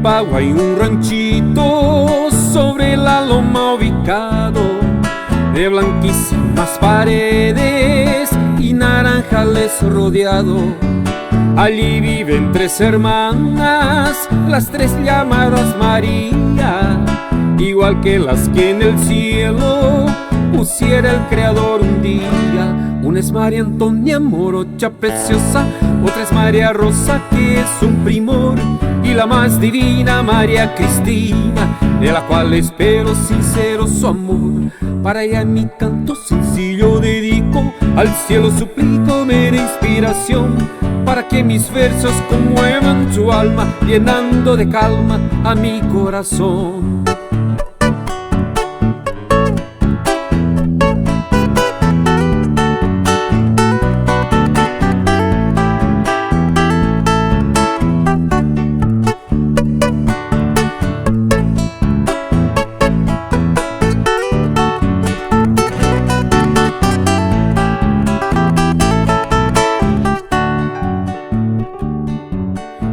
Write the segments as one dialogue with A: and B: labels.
A: Pago hay un ranchito sobre la loma ubicado, de blanquísimas paredes y naranjales rodeado. Allí viven tres hermanas, las tres llamadas María, igual que las que en el cielo pusiera el Creador un día. Una es María Antonia Morocha preciosa, otra es María Rosa, que es un primor, y la más divina María Cristina, de la cual espero sincero su amor. Para ella en mi canto sencillo dedico, al cielo suplico me dé inspiración, para que mis versos conmuevan su alma, llenando de calma a mi corazón.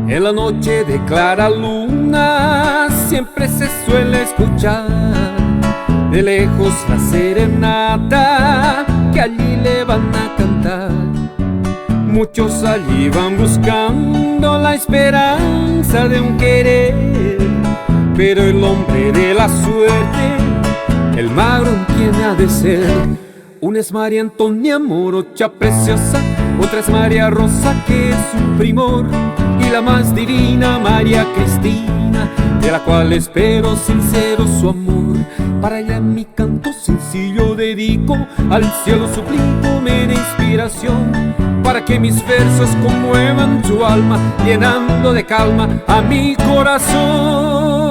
A: En la noche de clara luna siempre se suele escuchar de lejos la serenata que allí le van a cantar. Muchos allí van buscando la esperanza de un querer, pero el hombre de la suerte, el magro, ¿quién ha de ser? Una es María Antonia Morocha preciosa, otra es María Rosa, que es un primor, y la más divina María Cristina, de la cual espero sincero su amor. Para ella en mi canto sencillo dedico, al cielo suplico me dé inspiración, para que mis versos conmuevan su alma, llenando de calma a mi corazón.